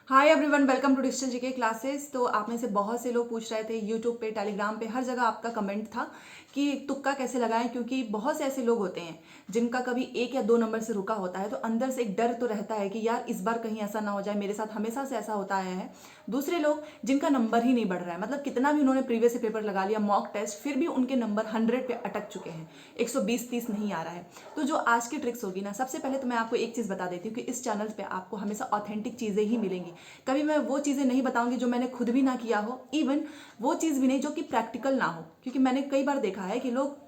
Hi everyone, welcome to digital GK classes. तो आप में से बहुत से लोग पूछ रहे थे यूट्यूब पे, टेलीग्राम पे, हर जगह आपका कमेंट था कि तुक्का कैसे लगाएं, क्योंकि बहुत से ऐसे लोग होते हैं जिनका कभी 1 या 2 नंबर से रुका होता है। तो अंदर से एक डर तो रहता है कि यार इस बार कहीं ऐसा ना हो जाए, मेरे साथ हमेशा से ऐसा होता आया है। दूसरे लोग जिनका नंबर ही नहीं बढ़ रहा है, मतलब कितना भी उन्होंने प्रीवियस पेपर लगा लिया, मॉक टेस्ट, फिर भी उनके नंबर 100 पे अटक चुके हैं, 120-30 नहीं आ रहा है। तो जो आज की ट्रिक्स होगी ना, सबसे पहले तो मैं आपको एक चीज़ बता देती हूँ कि इस चैनल पे आपको हमेशा ऑथेंटिक चीज़ें ही मिलेंगी। कभी मैं वो चीज़ें नहीं बताऊंगी जो मैंने खुद भी ना किया हो, इवन वो चीज़ भी नहीं जो कि प्रैक्टिकल ना हो, क्योंकि मैंने कई बार देखा है कि लोग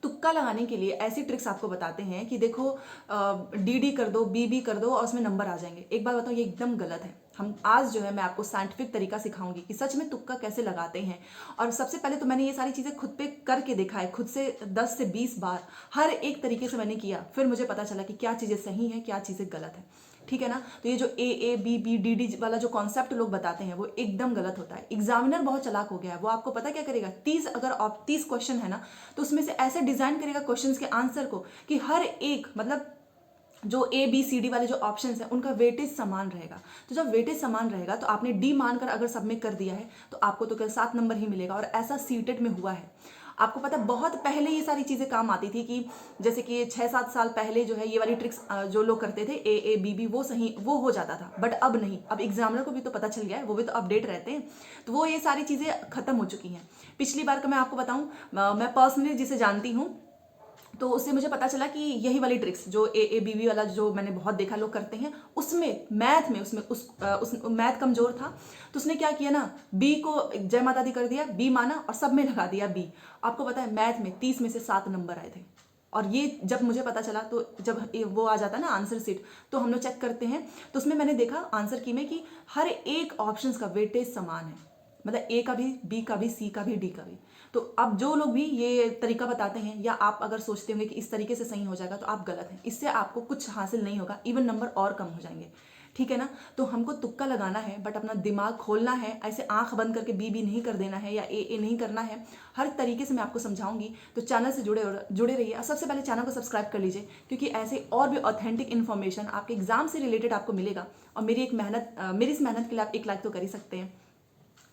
तुक्का लगाने के लिए ऐसी ट्रिक्स आपको बताते हैं कि देखो डी कर दो, बी कर दो और उसमें नंबर आ जाएंगे। एक बार बताओ, ये एकदम गलत है। हम आज जो है मैं आपको साइंटिफिक तरीका सिखाऊंगी कि सच में तुक्का कैसे लगाते हैं। और सबसे पहले तो मैंने ये सारी चीज़ें खुद पे करके देखा है, खुद से 10 से 20 बार हर एक तरीके से मैंने किया, फिर मुझे पता चला कि क्या चीज़ें सही हैं, क्या चीज़ें गलत है। ठीक है ना। तो ये जो ए बी बी डी वाला जो कॉन्सेप्ट लोग बताते हैं वो एकदम गलत होता है। एग्जामिनर बहुत चालाक हो गया है, वो आपको पता क्या करेगा, 30 अगर 30 क्वेश्चन है ना, तो उसमें से ऐसे डिजाइन करेगा क्वेश्चन के आंसर को कि हर एक, मतलब जो ए बी सी डी वाले जो ऑप्शन है उनका वेटेज समान रहेगा। तो जब वेटेज समान रहेगा तो आपने डी मानकर अगर सबमिट कर दिया है तो आपको तो केवल 7 नंबर ही मिलेगा। और ऐसा सीटेट में हुआ है। आपको पता है बहुत पहले ये सारी चीज़ें काम आती थी कि जैसे कि 6-7 साल पहले जो है ये वाली ट्रिक्स जो लोग करते थे, ए बी बी, वो सही वो हो जाता था। बट अब नहीं, अब एग्जामिनर को भी तो पता चल गया है, वो भी तो अपडेट रहते हैं। तो वो ये सारी चीज़ें खत्म हो चुकी हैं। पिछली बार का मैं आपको बताऊं, मैं पर्सनली जिसे जानती हूँ तो उससे मुझे पता चला कि यही वाली ट्रिक्स जो ए बी बी वाला जो मैंने बहुत देखा लोग करते हैं, उसमें मैथ में उसमें उस मैथ कमजोर था। तो उसने क्या किया ना, बी को जय माता दी कर दिया, बी माना और सब में लगा दिया बी। आपको पता है मैथ में 30 में से 7 नंबर आए थे। और ये जब मुझे पता चला, तो जब वो आ जाता ना आंसर सीट, तो हम लोग चेक करते हैं, तो उसमें मैंने देखा आंसर की में कि हर एक ऑप्शन का वेटेज समान है, मतलब ए का भी, बी का भी, सी का भी, डी का भी। तो अब जो लोग भी ये तरीका बताते हैं, या आप अगर सोचते होंगे कि इस तरीके से सही हो जाएगा, तो आप गलत हैं। इससे आपको कुछ हासिल नहीं होगा, इवन नंबर और कम हो जाएंगे। ठीक है ना। तो हमको तुक्का लगाना है, बट अपना दिमाग खोलना है। ऐसे आंख बंद करके बी नहीं कर देना है, या ए नहीं करना है। हर तरीके से मैं आपको समझाऊंगी। तो चैनल से जुड़े रहिए। और सबसे पहले चैनल को सब्सक्राइब कर लीजिए, क्योंकि ऐसे और भी ऑथेंटिक इन्फॉर्मेशन आपके एग्जाम से रिलेटेड आपको मिलेगा। और मेरी इस मेहनत के लिए आप एक लाइक तो कर ही सकते हैं।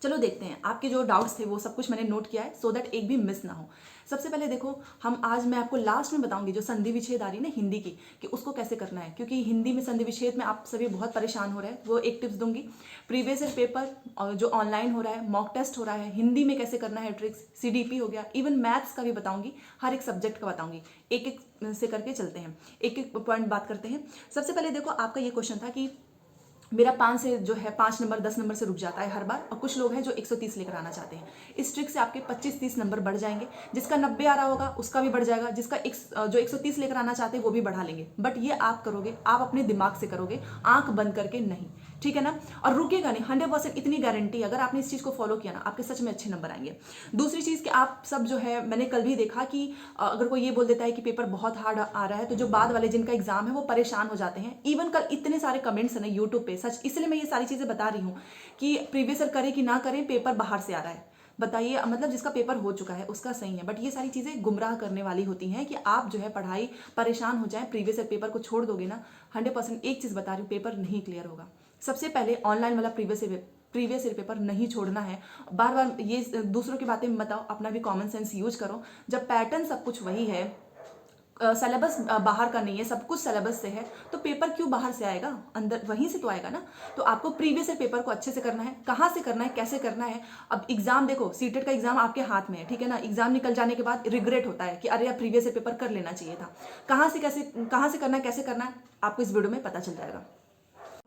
चलो देखते हैं, आपके जो डाउट्स थे वो सब कुछ मैंने नोट किया है, सो दैट एक भी मिस ना हो। सबसे पहले देखो, आज मैं आपको लास्ट में बताऊंगी जो संधि विच्छेद आ रही है ना हिंदी की, कि उसको कैसे करना है, क्योंकि हिंदी में संधि विच्छेद में आप सभी बहुत परेशान हो रहे हैं। वो एक टिप्स दूंगी। प्रीवियस ईयर पेपर जो ऑनलाइन हो रहा है, मॉक टेस्ट हो रहा है, हिंदी में कैसे करना है ट्रिक्स, सीडीपी हो गया, इवन मैथ्स का भी बताऊंगी, हर एक सब्जेक्ट का बताऊंगी। एक एक से करके चलते हैं, एक एक पॉइंट बात करते हैं। सबसे पहले देखो, आपका ये क्वेश्चन था कि मेरा 5 से जो है 5 नंबर 10 नंबर से रुक जाता है हर बार, और कुछ लोग हैं जो 130 लेकर आना चाहते हैं। इस ट्रिक से आपके 25-30 नंबर बढ़ जाएंगे। जिसका 90 आ रहा होगा उसका भी बढ़ जाएगा, जिसका जो 130 लेकर आना चाहते हैं वो भी बढ़ा लेंगे। बट ये आप करोगे, आप अपने दिमाग से करोगे, आंख बंद करके नहीं। ठीक है ना। और रुकेगा नहीं, 100% इतनी गारंटी। अगर आपने इस चीज को फॉलो किया ना, आपके सच में अच्छे नंबर आएंगे। दूसरी चीज कि आप सब जो है, मैंने कल भी देखा कि अगर कोई ये बोल देता है कि पेपर बहुत हार्ड आ रहा है, तो जो बाद वाले जिनका एग्जाम है वो परेशान हो जाते हैं। इवन कल इतने सारे कमेंट्स है ना यूट्यूब पे, सच इसलिए मैं ये सारी चीजें बता रही हूँ कि प्रीवियस ईयर करे कि ना करें, पेपर बाहर से आ रहा है। बताइए, मतलब जिसका पेपर हो चुका है उसका सही है। बट ये सारी चीज़ें गुमराह करने वाली होती हैं कि आप जो है पढ़ाई परेशान हो जाए, प्रीवियस ईयर पेपर को छोड़ दोगे ना, 100% एक चीज़ बता रही हूँ, पेपर नहीं क्लियर होगा। सबसे पहले ऑनलाइन वाला प्रीवियस ईयर पेपर नहीं छोड़ना है। बार बार ये दूसरों की बातें मत आओ, अपना भी कॉमन सेंस यूज करो। जब पैटर्न सब कुछ वही है, सिलेबस बाहर का नहीं है, सब कुछ सिलेबस से है, तो पेपर क्यों बाहर से आएगा, अंदर वहीं से तो आएगा ना। तो आपको प्रीवियस ईयर पेपर को अच्छे से करना है। कहाँ से करना है, कैसे करना है। अब एग्जाम देखो, सीटेट का एग्जाम आपके हाथ में है, ठीक है ना। एग्जाम निकल जाने के बाद रिग्रेट होता है कि अरे यार प्रीवियस ईयर पेपर कर लेना चाहिए था। कहाँ से करना है, कैसे करना है, आपको इस वीडियो में पता चल जाएगा।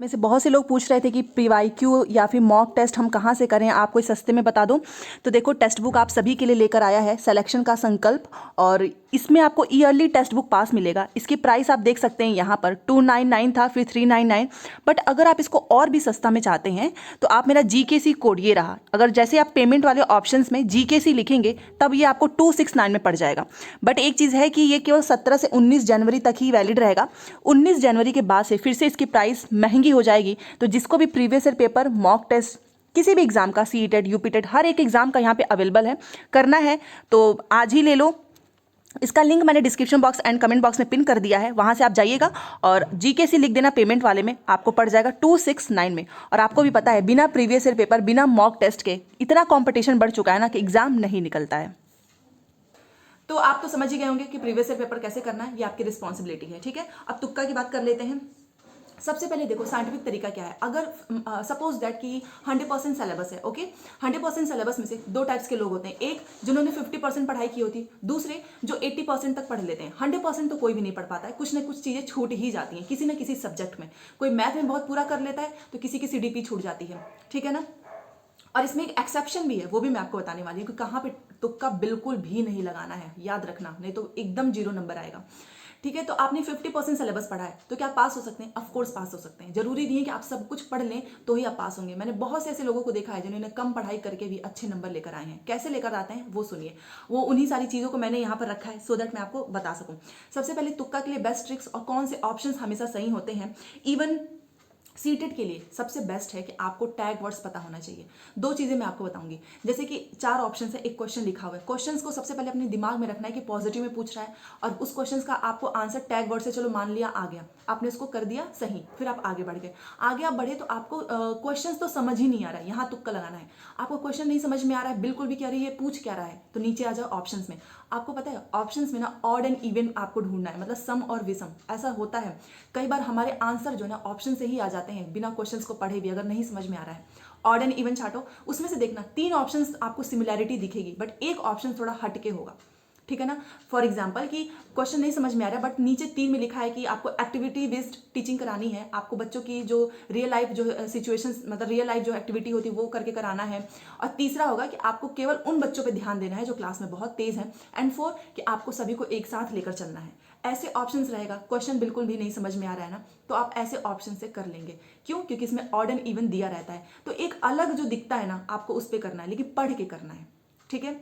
में से बहुत से लोग पूछ रहे थे कि PYQ या फिर मॉक टेस्ट हम कहाँ से करें, आपको सस्ते में बता दूं। तो देखो, टेक्स्ट बुक आप सभी के लिए लेकर आया है सिलेक्शन का संकल्प, और इसमें आपको ईयरली टेक्स्ट बुक पास मिलेगा। इसकी प्राइस आप देख सकते हैं यहाँ पर 299 था, फिर 399। बट अगर आप इसको और भी सस्ता में चाहते हैं तो आप मेरा GKC कोड ये रहा, अगर जैसे आप पेमेंट वाले ऑप्शन में GKC लिखेंगे तब ये आपको 269 में पड़ जाएगा। बट एक चीज़ है कि ये केवल 17 से 19 जनवरी तक ही वैलिड रहेगा। 19 जनवरी के बाद से फिर से इसकी प्राइस महंगी हो जाएगी। तो जिसको भी previous year paper, mock test, किसी भी एग्जाम का, CTET, UPTET, हर एक एग्जाम का यहाँ पे अवेलेबल है, करना है तो आज ही ले लो। इसका लिंक मैंने description box and comment box में पिन कर दिया है, वहाँ से आप जाइएगा और जीकेसी लिख देना पेमेंट वाले में, आपको पड़ जाएगा 269 में। और आपको भी पता है बिना प्रीवियस ईयर पेपर, बिना मॉक टेस्ट के इतना कंपटीशन बढ़ चुका है ना कि एग्जाम नहीं निकलता है। तो आप तो समझ ही गए होंगे कि प्रीवियस ईयर पेपर कैसे करना है, ये आपकी रिस्पॉन्सिबिलिटी है। ठीक है, अब तुक्का की बात कर लेते हैं। सबसे पहले देखो साइंटिफिक तरीका क्या है। अगर सपोज दैट कि 100% सिलेबस है, ओके, 100% सिलेबस में से दो टाइप्स के लोग होते हैं, एक जिन्होंने 50% पढ़ाई की होती है, दूसरे जो 80% तक पढ़ लेते हैं। 100% तो कोई भी नहीं पढ़ पाता है, कुछ ना कुछ चीज़ें छूट ही जाती हैं किसी न किसी सब्जेक्ट में। कोई मैथ में बहुत पूरा कर लेता है तो किसी की सीडीपी छूट जाती है, ठीक है ना। और इसमें एक एक्सेप्शन भी है, वो भी मैं आपको बताने वाली हूँ कि कहाँ पे तुक्का बिल्कुल भी नहीं लगाना है, याद रखना, नहीं तो एकदम 0 नंबर आएगा। ठीक है, तो आपने 50% सिलेबस पढ़ा है तो क्या आप पास हो सकते हैं? ऑफ कोर्स पास हो सकते हैं। जरूरी नहीं है कि आप सब कुछ पढ़ लें तो ही आप पास होंगे। मैंने बहुत से ऐसे लोगों को देखा है जिन्होंने कम पढ़ाई करके भी अच्छे नंबर लेकर आए हैं। कैसे लेकर आते हैं वो सुनिए, वो उन्हीं सारी चीज़ों को मैंने यहाँ पर रखा है सो दैट मैं आपको बता सकूँ। सबसे पहले तुक्का के लिए बेस्ट ट्रिक्स और कौन से ऑप्शन हमेशा सही होते हैं। इवन सीटेड के लिए सबसे बेस्ट है कि आपको टैग वर्ड्स पता होना चाहिए। दो चीज़ें मैं आपको बताऊंगी, जैसे कि 4 ऑप्शन है, एक क्वेश्चन लिखा हुआ है। क्वेश्चंस को सबसे पहले अपने दिमाग में रखना है कि पॉजिटिव में पूछ रहा है और उस क्वेश्चंस का आपको आंसर टैग वर्ड से, चलो मान लिया आ गया, आपने इसको कर दिया सही, फिर आप आगे बढ़ गए। आगे आप बढ़े तो आपको क्वेश्चन तो समझ ही नहीं आ रहा है, यहाँ तुक्का लगाना है। आपको क्वेश्चन नहीं समझ में आ रहा है बिल्कुल भी, क्या रही है पूछ क्या रहा है, तो नीचे आ जाओ ऑप्शन में। आपको पता है ऑप्शंस में ना ऑड एंड इवन आपको ढूंढना है, मतलब सम और विषम। ऐसा होता है कई बार हमारे आंसर जो है ना ऑप्शन से ही आ जाते हैं बिना क्वेश्चंस को पढ़े भी, अगर नहीं समझ में आ रहा है। ऑड एंड इवन छाटो, उसमें से देखना 3 ऑप्शंस आपको सिमिलैरिटी दिखेगी बट एक ऑप्शन थोड़ा हटके होगा, ठीक है ना। फॉर एग्जाम्पल कि क्वेश्चन नहीं समझ में आ रहा है बट नीचे 3 में लिखा है कि आपको एक्टिविटी बेस्ड टीचिंग करानी है, आपको बच्चों की जो रियल लाइफ जो सिचुएशंस, मतलब रियल लाइफ जो एक्टिविटी होती है वो करके कराना है। और तीसरा होगा कि आपको केवल उन बच्चों पे ध्यान देना है जो क्लास में बहुत तेज हैं। एंड 4 कि आपको सभी को एक साथ लेकर चलना है। ऐसे ऑप्शंस रहेगा, क्वेश्चन बिल्कुल भी नहीं समझ में आ रहा है ना, तो आप ऐसे ऑप्शन से कर लेंगे। क्यों? क्योंकि इसमें ऑड एंड इवन दिया रहता है, तो एक अलग जो दिखता है ना आपको उस पर करना है, लेकिन पढ़ के करना है, ठीक है।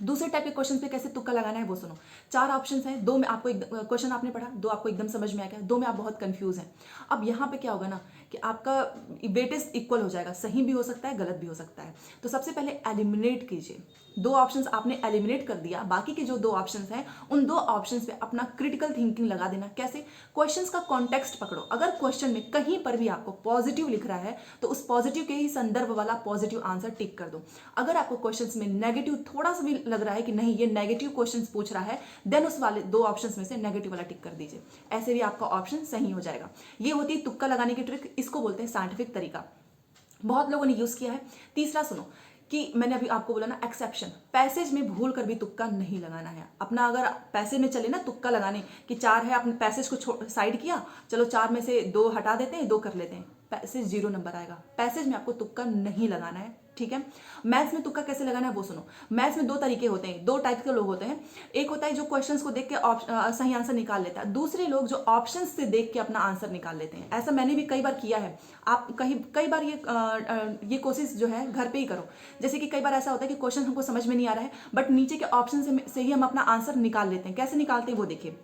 दूसरे टाइप के क्वेश्चन पे कैसे तुक्का लगाना है वो सुनो। 4 ऑप्शंस हैं, 2 में आपको एक क्वेश्चन आपने पढ़ा, 2 आपको एकदम समझ में आ गया, 2 में आप बहुत कंफ्यूज हैं। अब यहाँ पे क्या होगा ना कि आपका वेटेज इक्वल हो जाएगा, सही भी हो सकता है गलत भी हो सकता है। तो सबसे पहले एलिमिनेट कीजिए, 2 ऑप्शंस आपने एलिमिनेट कर दिया, बाकी के जो 2 ऑप्शंस हैं उन 2 ऑप्शंस पे अपना क्रिटिकल थिंकिंग लगा देना। कैसे? क्वेश्चंस का कॉन्टेक्स्ट पकड़ो। अगर क्वेश्चन में कहीं पर भी आपको पॉजिटिव लिख रहा है तो उस पॉजिटिव के ही संदर्भ वाला पॉजिटिव आंसर टिक कर दो। अगर आपको क्वेश्चंस में नेगेटिव थोड़ा सा भी लग रहा है कि नहीं ये नेगेटिव क्वेश्चंस पूछ रहा है, देन उस वाले 2 ऑप्शंस में से नेगेटिव वाला टिक कर दीजिए। ऐसे भी आपका ऑप्शन सही हो जाएगा। ये होती है तुक्का लगाने की ट्रिक, इसको बोलते हैं साइंटिफिक तरीका, बहुत लोगों ने यूज किया है। तीसरा सुनो कि मैंने अभी आपको बोला ना एक्सेप्शन, पैसेज में भूल कर भी तुक्का नहीं लगाना है अपना। अगर पैसेज में चले ना तुक्का लगाने कि 4 है, आपने पैसेज को साइड किया, चलो 4 में से 2 हटा देते हैं, 2 कर लेते हैं, पैसेज 0 नंबर आएगा। पैसेज में आपको तुक्का नहीं लगाना है, ठीक है। मैथ्स में तुक्का कैसे लगाना है वो सुनो। मैथ्स में 2 तरीके होते हैं, 2 टाइप के लोग होते हैं। एक होता है जो क्वेश्चंस को देख के सही आंसर निकाल लेता है, दूसरे लोग जो ऑप्शंस से देख के अपना आंसर निकाल लेते हैं। ऐसा मैंने भी कई बार किया है। आप कई बार ये कोशिश जो है घर पे ही करो। जैसे कि कई बार ऐसा होता है कि क्वेश्चन हमको समझ में नहीं आ रहा है बट नीचे के ऑप्शन से ही हम अपना आंसर निकाल लेते हैं। कैसे निकालते हैं वो देखिए।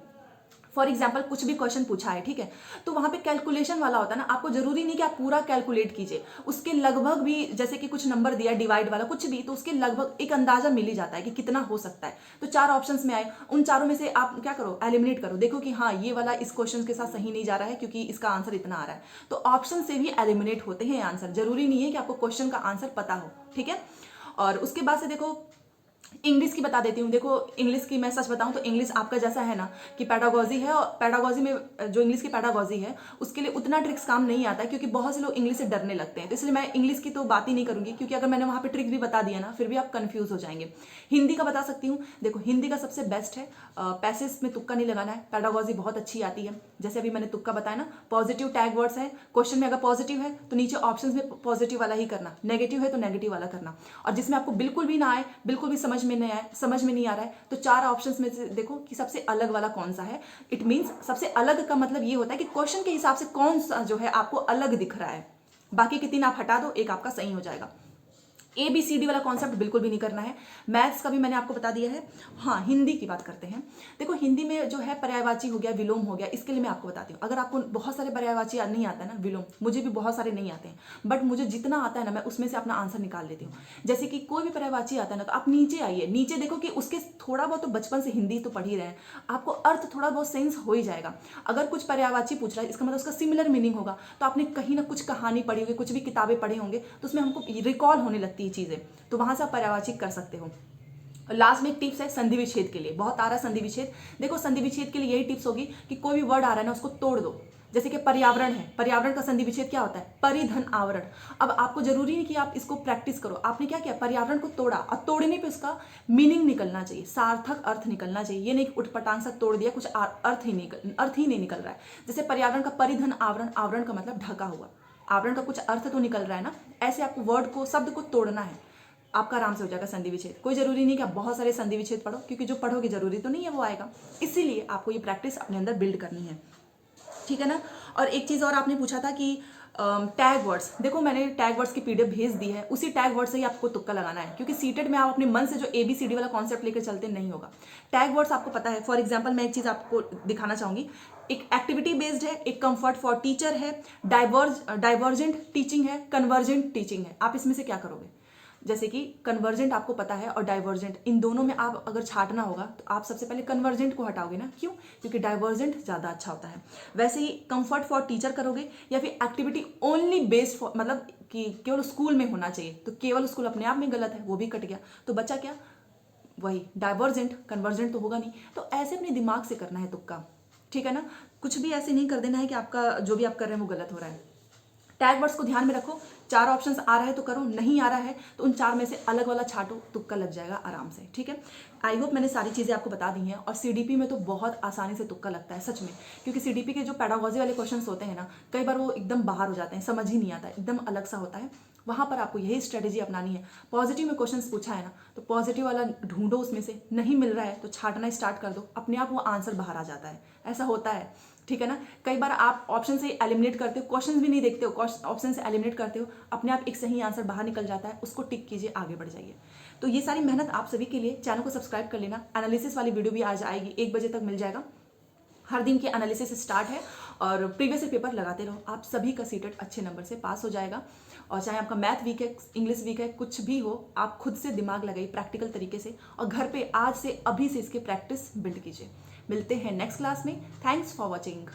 फॉर एग्जाम्पल कुछ भी क्वेश्चन पूछा है, ठीक है, तो वहां पे कैलकुलेशन वाला होता है ना, आपको जरूरी नहीं कि आप पूरा कैलकुलेट कीजिए, उसके लगभग भी, जैसे कि कुछ नंबर दिया डिवाइड वाला कुछ भी, तो उसके लगभग एक अंदाजा मिल ही जाता है कि कितना हो सकता है। तो 4 ऑप्शंस में आए, उन चारों में से आप क्या करो, एलिमिनेट करो, देखो कि हाँ ये वाला इस क्वेश्चन के साथ सही नहीं जा रहा है क्योंकि इसका आंसर इतना आ रहा है। तो ऑप्शन से भी एलिमिनेट होते हैं आंसर, जरूरी नहीं है कि आपको क्वेश्चन का आंसर पता हो, ठीक है। और उसके बाद से देखो इंग्लिश की बता देती हूँ। देखो इंग्लिश की मैं सच बताऊँ तो इंग्लिश आपका जैसा है ना कि पैडागॉजी है, और पैडागॉजी में जो इंग्लिश की पैडागॉजी है उसके लिए उतना ट्रिक्स काम नहीं आता है क्योंकि बहुत से लोग इंग्लिश से डरने लगते हैं। तो इसलिए मैं इंग्लिश की तो बात ही नहीं करूंगी क्योंकि अगर मैंने वहाँ पे ट्रिक भी बता दिया ना फिर भी आप कंफ्यूज हो जाएंगे। हिंदी का बता सकती हूँ। देखो हिंदी का सबसे बेस्ट है, पैसेज में तुक्का नहीं लगाना है, पैडागॉजी बहुत अच्छी आती है। जैसे अभी मैंने तुक्का बताया ना, पॉजिटिव टैग वर्ड्स है, क्वेश्चन में अगर पॉजिटिव है तो नीचे ऑप्शन में पॉजिटिव वाला ही करना, नेगेटिव है तो नेगेटिव वाला करना। और जिसमें आपको बिल्कुल भी ना आए, बिल्कुल भी समझ में नहीं आ रहा है, तो 4 ऑप्शंस में से देखो कि सबसे अलग वाला कौन सा है। इट मींस सबसे अलग का मतलब ये होता है कि क्वेश्चन के हिसाब से कौन सा जो है आपको अलग दिख रहा है। बाकी के 3 आप हटा दो, एक आपका सही हो जाएगा। ABCD वाला कॉन्सेप्ट बिल्कुल भी नहीं करना है। मैथ्स का भी मैंने आपको बता दिया है। हाँ, हिंदी की बात करते हैं। देखो हिंदी में जो है पर्यायवाची हो गया, विलोम हो गया, इसके लिए मैं आपको बताती हूँ। अगर आपको बहुत सारे पर्यायवाची नहीं आता है ना, विलोम, मुझे भी बहुत सारे नहीं आते हैं, बट मुझे जितना आता है ना मैं उसमें से अपना आंसर निकाल लेती हूँ। जैसे कि कोई भी पर्यायवाची आता है ना, तो आप नीचे आइए, नीचे देखो कि उसके थोड़ा बहुत तो बचपन से हिंदी तो पढ़ ही रहे हैं, आपको अर्थ थोड़ा बहुत सेंस हो ही जाएगा। अगर कुछ पर्यायवाची पूछ रहा है इसका मतलब उसका सिमिलर मीनिंग होगा, तो आपने कहीं ना कुछ कहानी पढ़ी होगी, कुछ भी किताबें पढ़े होंगे, तो उसमें हमको रिकॉल होने लगती है चीज़ें, तो वहां से आप पर्यायवाची कर सकते हो। लास्ट में एक टिप्स है संधि विच्छेद के लिए, बहुत आ रहा है संधि विच्छेद। देखो संधि विच्छेद के लिए यही टिप्स होगी कि कोई भी वर्ड आ रहा है ना उसको तोड़ दो। जैसे कि पर्यावरण है, पर्यावरण का संधि विच्छेद क्या होता है? परिधन आवरण। अब आपको जरूरी नहीं कि आप इसको प्रैक्टिस करो, आपने क्या किया, पर्यावरण को तोड़ा और तोड़ने पे उसका मीनिंग निकलना चाहिए, सार्थक अर्थ निकलना चाहिए। ये नहीं उठपटांग सा तोड़ दिया, कुछ अर्थ ही नहीं निकल रहा है। जैसे पर्यावरण का परिधन आवरण, आवरण का मतलब ढका हुआ, आवरण का कुछ अर्थ तो निकल रहा है ना, ऐसे आपको वर्ड को, शब्द को तोड़ना है, आपका आराम से हो जाएगा संधि विच्छेद। कोई जरूरी नहीं कि आप बहुत सारे संधि विच्छेद पढ़ो, क्योंकि जो पढ़ोगे जरूरी तो नहीं है वो आएगा, इसीलिए आपको ये प्रैक्टिस अपने अंदर बिल्ड करनी है, ठीक है ना। और एक चीज़ और आपने पूछा था कि टैग वर्ड्स, देखो मैंने टैग वर्ड्स की PDF भेज दी है, उसी टैग वर्ड से ही आपको तुक्का लगाना है, क्योंकि सीटेड में आप अपने मन से जो ABCD वाला कॉन्सेप्ट लेकर चलते नहीं होगा। टैग वर्ड्स आपको पता है। फॉर एग्जाम्पल मैं एक चीज़ आपको दिखाना चाहूंगी, एक एक्टिविटी बेस्ड है, एक कंफर्ट फॉर टीचर है, डाइवर्जेंट टीचिंग है, कन्वर्जेंट टीचिंग है। आप इसमें से क्या करोगे? जैसे कि कन्वर्जेंट आपको पता है और डाइवर्जेंट, इन दोनों में आप अगर छांटना होगा तो आप सबसे पहले कन्वर्जेंट को हटाओगे ना, क्यों? क्योंकि डाइवर्जेंट ज़्यादा अच्छा होता है। वैसे ही कंफर्ट फॉर टीचर करोगे, या फिर एक्टिविटी ओनली बेस्ड फॉर, मतलब कि केवल स्कूल में होना चाहिए, तो केवल स्कूल अपने आप में गलत है, वो भी कट गया, तो बचा क्या? वही डाइवर्जेंट, कन्वर्जेंट तो होगा नहीं। तो ऐसे अपने दिमाग से करना है तुक्का, ठीक है ना। कुछ भी ऐसे नहीं कर देना है कि आपका जो भी आप कर रहे हैं वो गलत हो रहा है। टैग वर्ड्स को ध्यान में रखो, 4 ऑप्शंस आ रहा है तो करो, नहीं आ रहा है तो उन 4 में से अलग वाला छाटो, तुक्का लग जाएगा आराम से, ठीक है। आई होप मैंने सारी चीज़ें आपको बता दी हैं। और CDP में तो बहुत आसानी से तुक्का लगता है सच में, क्योंकि CDP के जो पेडागोजी वाले क्वेश्चंस होते हैं ना, कई बार वो एकदम बाहर हो जाते हैं, समझ ही नहीं आता, एकदम अलग सा होता है। वहाँ पर आपको यही स्ट्रेटेजी अपनानी है। पॉजिटिव में क्वेश्चंस पूछा है ना, तो पॉजिटिव वाला ढूंढो, उसमें से नहीं मिल रहा है तो छाटना स्टार्ट कर दो, अपने आप वो आंसर बाहर आ जाता है, ऐसा होता है, ठीक है ना। कई बार आप ऑप्शन से एलिमिनेट करते हो, क्वेश्चन भी नहीं देखते हो, ऑप्शन से एलिमिनेट करते हो, अपने आप एक सही आंसर बाहर निकल जाता है, उसको टिक कीजिए, आगे बढ़ जाइए। तो ये सारी मेहनत आप सभी के लिए, चैनल को सब्सक्राइब कर लेना। एनालिसिस वाली वीडियो भी आज आएगी, 1 बजे तक मिल जाएगा। हर दिन की एनालिसिस स्टार्ट है और प्रीवियस पेपर लगाते रहो, आप सभी का सीटेट अच्छे नंबर से पास हो जाएगा। और चाहे आपका मैथ वीक है, इंग्लिश वीक है, कुछ भी हो, आप खुद से दिमाग लगाइए प्रैक्टिकल तरीके से, और घर पे आज से, अभी से इसके प्रैक्टिस बिल्ड कीजिए। मिलते हैं नेक्स्ट क्लास में। Thanks for watching.